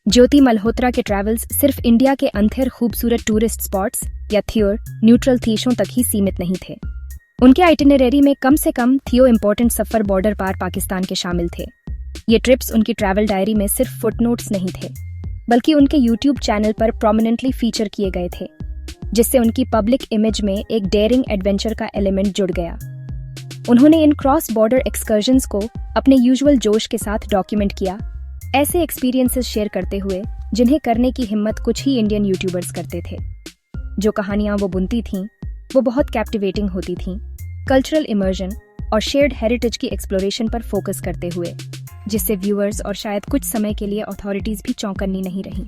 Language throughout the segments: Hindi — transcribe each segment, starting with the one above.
ज्योति मल्होत्रा के ट्रैवल्स सिर्फ इंडिया के अंधेर खूबसूरत टूरिस्ट स्पॉट्स या थियोर न्यूट्रल देशों तक ही सीमित नहीं थे। उनके आइटिनरी में कम से कम थियो इम्पोर्टेंट सफर बॉर्डर पार पाकिस्तान के शामिल थे। ये ट्रिप्स उनकी ट्रैवल डायरी में सिर्फ फुटनोट्स नहीं थे, बल्कि उनके यूट्यूब चैनल पर प्रोमिनेंटली फीचर किए गए थे, जिससे उनकी पब्लिक इमेज में एक डेयरिंग एडवेंचर का एलिमेंट जुड़ गया। उन्होंने इन क्रॉस बॉर्डर एक्सकर्जन्स को अपने यूजुअल जोश के साथ डॉक्यूमेंट किया, ऐसे एक्सपीरियंसेस शेयर करते हुए जिन्हें करने की हिम्मत कुछ ही इंडियन यूट्यूबर्स करते थे। जो कहानियां वो बुनती थीं, वो बहुत कैप्टिवेटिंग होती थीं, कल्चरल इमर्जन और शेयर्ड हेरिटेज की एक्सप्लोरेशन पर फोकस करते हुए, जिससे व्यूअर्स और शायद कुछ समय के लिए अथॉरिटीज भी चौंकन्नी नहीं रहीं।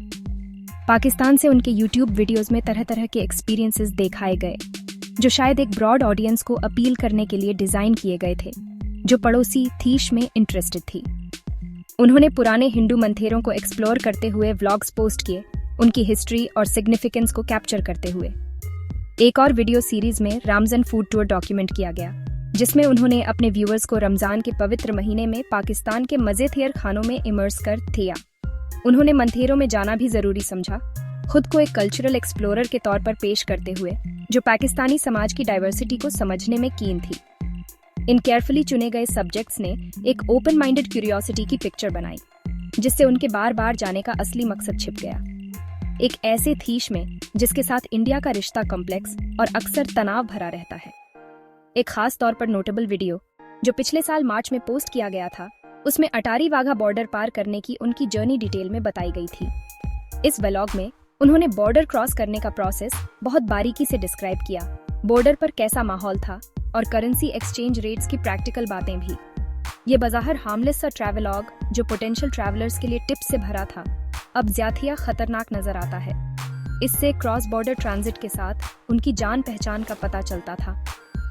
पाकिस्तान से उनके यूट्यूब वीडियोस में तरह तरह के एक्सपीरियंसेस दिखाए गए, जो शायद एक ब्रॉड ऑडियंस को अपील करने के लिए डिजाइन किए गए थे, जो पड़ोसी थीश में इंटरेस्टेड थी। उन्होंने पुराने हिंदू मंदिरों को एक्सप्लोर करते हुए व्लॉग्स पोस्ट किए, उनकी हिस्ट्री और सिग्निफिकेंस को कैप्चर करते हुए। एक और वीडियो सीरीज में रमजान फूड टूर डॉक्यूमेंट किया गया, जिसमें उन्होंने अपने व्यूअर्स को रमजान के पवित्र महीने में पाकिस्तान के मजेदार खानों में इमर्स कर दिया। उन्होंने मंदिरों में जाना भी जरूरी समझा, खुद को एक कल्चरल एक्सप्लोरर के तौर पर पेश करते हुए, जो पाकिस्तानी समाज की डाइवर्सिटी को समझने में कीन थी। इन केयरफुली चुने गए सब्जेक्ट्स ने एक ओपन माइंडेड क्यूरियोसिटी की पिक्चर बनाई, जिससे उनके बार बार जाने का असली मकसद छिप गया। एक ऐसे थीश में जिसके साथ इंडिया का रिश्ता कॉम्प्लेक्स और अक्सर तनाव भरा रहता है। एक खास तौर पर नोटेबल वीडियो जो पिछले साल मार्च में पोस्ट किया गया था, उसमें अटारी वाघा बॉर्डर पार करने की उनकी जर्नी डिटेल में बताई गई थी। इस व्लॉग में उन्होंने बॉर्डर क्रॉस करने का प्रोसेस बहुत बारीकी से डिस्क्राइब किया, बॉर्डर पर कैसा माहौल था और करेंसी एक्सचेंज रेट्स की प्रैक्टिकल बातें भी। ये बज़ाहिर हार्मलेस सा ट्रैवलॉग, जो पोटेंशियल ट्रैवलर्स के लिए टिप्स से भरा था, अब ज्यादा खतरनाक नजर आता है। इससे क्रॉस बॉर्डर ट्रांजिट के साथ उनकी जान पहचान का पता चलता था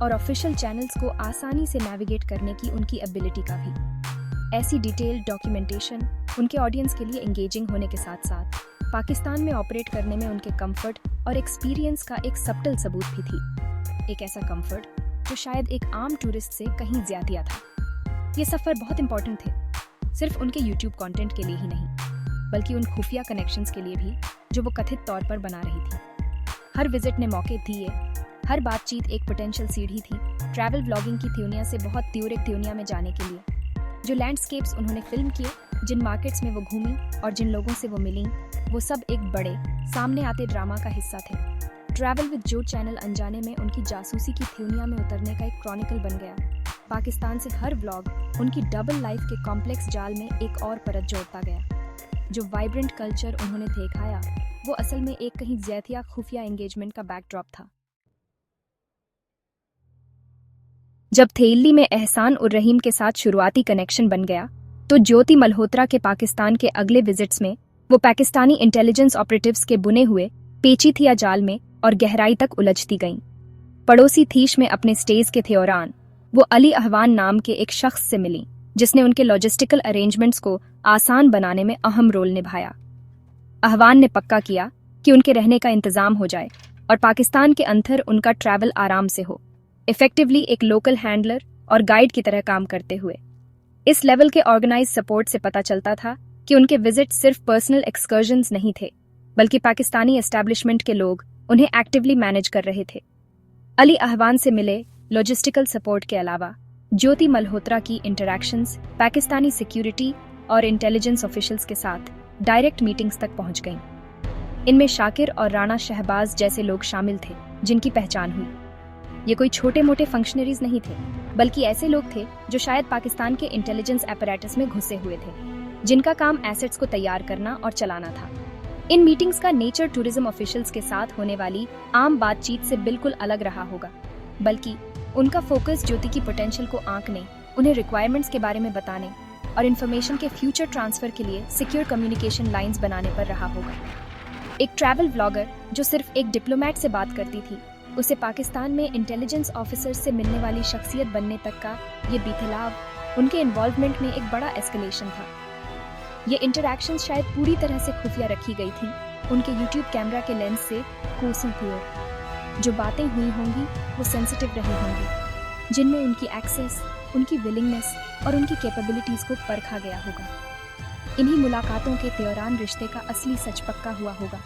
और ऑफिशियल चैनल्स को आसानी से नेविगेट करने की उनकी एबिलिटी का भी। ऐसी डिटेल्ड डॉक्यूमेंटेशन उनके ऑडियंस के लिए एंगेजिंग होने के साथ साथ पाकिस्तान में ऑपरेट करने में उनके कंफर्ट और एक्सपीरियंस का एक सब्टल सबूत भी थी। एक ऐसा कंफर्ट जो शायद एक आम टूरिस्ट से कहीं ज्यादा था। ये सफर बहुत इंपॉर्टेंट थे, सिर्फ उनके यूट्यूब कंटेंट के लिए ही नहीं, बल्कि उन खुफिया कनेक्शंस के लिए भी जो वो कथित तौर पर बना रही थी। हर विजिट ने मौके दिए, हर बातचीत एक पोटेंशियल सीढ़ी थी ट्रैवल व्लॉगिंग की थ्योनिया से बहुत त्यूरिक थ्योनिया में जाने के लिए। जो लैंडस्केप्स उन्होंने फिल्म किए, जिन मार्केट्स में वो घूमी और जिन लोगों से वो मिली, वो सब एक बड़े सामने आते ड्रामा का हिस्सा थे। ट्रैवल विद जो चैनल अनजाने में उनकी जासूसी की थ्योनिया में उतरने का एक क्रॉनिकल बन गया। पाकिस्तान से हर व्लॉग उनकी डबल लाइफ के कॉम्प्लेक्स जाल में एक और परत जोड़ता गया। जो वाइब्रेंट कल्चर उन्होंने दिखाया, वो असल में एक कहीं ज्यादा खुफिया एंगेजमेंट का बैकड्रॉप था। जब थेल्ली में एहसान उर रहीम के साथ शुरुआती कनेक्शन बन गया, तो ज्योति मल्होत्रा के पाकिस्तान के अगले विजिट्स में वो पाकिस्तानी इंटेलिजेंस ऑपरेटिव्स के बुने हुए पेचीथिया जाल में और गहराई तक उलझती गईं। पड़ोसी थीश में अपने स्टेज के दौरान वो अली अहवान नाम के एक शख्स से मिली, जिसने उनके लॉजिस्टिकल अरेंजमेंट्स को आसान बनाने में अहम रोल निभाया। अहवान ने पक्का किया कि उनके रहने का इंतजाम हो जाए और पाकिस्तान के अंदर उनका ट्रैवल आराम से हो, इफेक्टिवली एक लोकल हैंडलर और गाइड की तरह काम करते हुए। इस लेवल के ऑर्गेनाइज सपोर्ट से पता चलता था कि उनके विजिट सिर्फ पर्सनल एक्सकर्जन्स नहीं थे, बल्कि पाकिस्तानी एस्टैब्लिशमेंट के लोग उन्हें एक्टिवली मैनेज कर रहे थे। अली अहवान से मिले लॉजिस्टिकल सपोर्ट के अलावा ज्योति मल्होत्रा की इंटरैक्शंस पाकिस्तानी सिक्योरिटी और इंटेलिजेंस ऑफिशियल्स के साथ डायरेक्ट मीटिंग्स तक पहुंच गईं। इनमें शाकिर और राणा शहबाज जैसे लोग शामिल थे, जिनकी पहचान हुई। ये कोई छोटे मोटे फंक्शनरीज नहीं थे, बल्कि ऐसे लोग थे जो शायद पाकिस्तान के इंटेलिजेंस एपरेटस में घुसे हुए थे, जिनका काम एसेट्स को तैयार करना और चलाना था। इन मीटिंग्स का नेचर टूरिज्म ऑफिशियल्स के साथ होने वाली आम बातचीत से बिल्कुल अलग रहा होगा, बल्कि उनका फोकस ज्योति की पोटेंशियल को आंकने, उन्हें रिक्वायरमेंट्स के बारे में बताने और इन्फॉर्मेशन के फ्यूचर ट्रांसफर के लिए सिक्योर कम्युनिकेशन लाइंस बनाने पर रहा होगा। एक ट्रैवल व्लॉगर जो सिर्फ एक डिप्लोमेट से बात करती थी, उसे पाकिस्तान में इंटेलिजेंस ऑफिसर्स से मिलने वाली शख्सियत बनने तक का ये बीतलाव उनके इन्वॉल्वमेंट में एक बड़ा एस्केलेशन था। ये इंटरैक्शंस शायद पूरी तरह से खुफिया रखी गई थी, उनके यूट्यूब कैमरा के लेंस से कोसों दूर। जो बातें हुई होंगी वो सेंसिटिव रही होंगी, जिनमें उनकी एक्सेस, उनकी विलिंगनेस और उनकी कैपेबिलिटीज को परखा गया होगा। इन्हीं मुलाकातों के दौरान रिश्ते का असली सच पक्का हुआ होगा,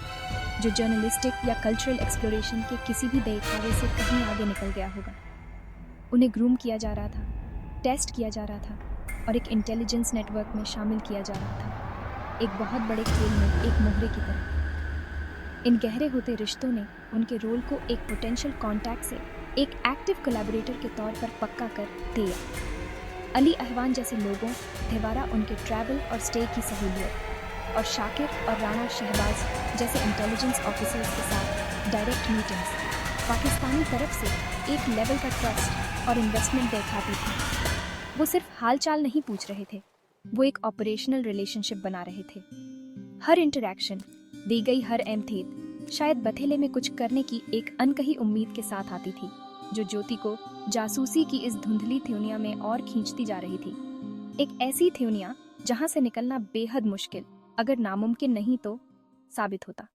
जो जर्नलिस्टिक या कल्चरल एक्सप्लोरेशन के किसी भी दिखावे से कहीं आगे निकल गया होगा। उन्हें ग्रूम किया जा रहा था, टेस्ट किया जा रहा था और एक इंटेलिजेंस नेटवर्क में शामिल किया जा रहा था, एक बहुत बड़े खेल में एक मोहरे की तरह। इन गहरे होते रिश्तों ने उनके रोल को एक पोटेंशियल कॉन्टैक्ट से एक एक्टिव कोलैबोरेटर के तौर पर पक्का कर दिया। अली अहवान जैसे लोगों, थिवारा उनके ट्रैवल और स्टे की सहूलियत, और शाकिर और राणा शहबाज जैसे इंटेलिजेंस ऑफिसर्स के साथ डायरेक्ट मीटिंग्स पाकिस्तानी तरफ से एक लेवल का ट्रस्ट और इन्वेस्टमेंट दिखाती थी। वो सिर्फ हालचाल नहीं पूछ रहे थे, वो एक ऑपरेशनल रिलेशनशिप बना रहे थे। हर इंटरैक्शन, दी गई हर एमथेद शायद बथेले में कुछ करने की एक अनकही उम्मीद के साथ आती थी, जो ज्योति को जासूसी की इस धुंधली थ्योनिया में और खींचती जा रही थी। एक ऐसी थ्योनिया जहां से निकलना बेहद मुश्किल, अगर नामुमकिन नहीं तो साबित होता।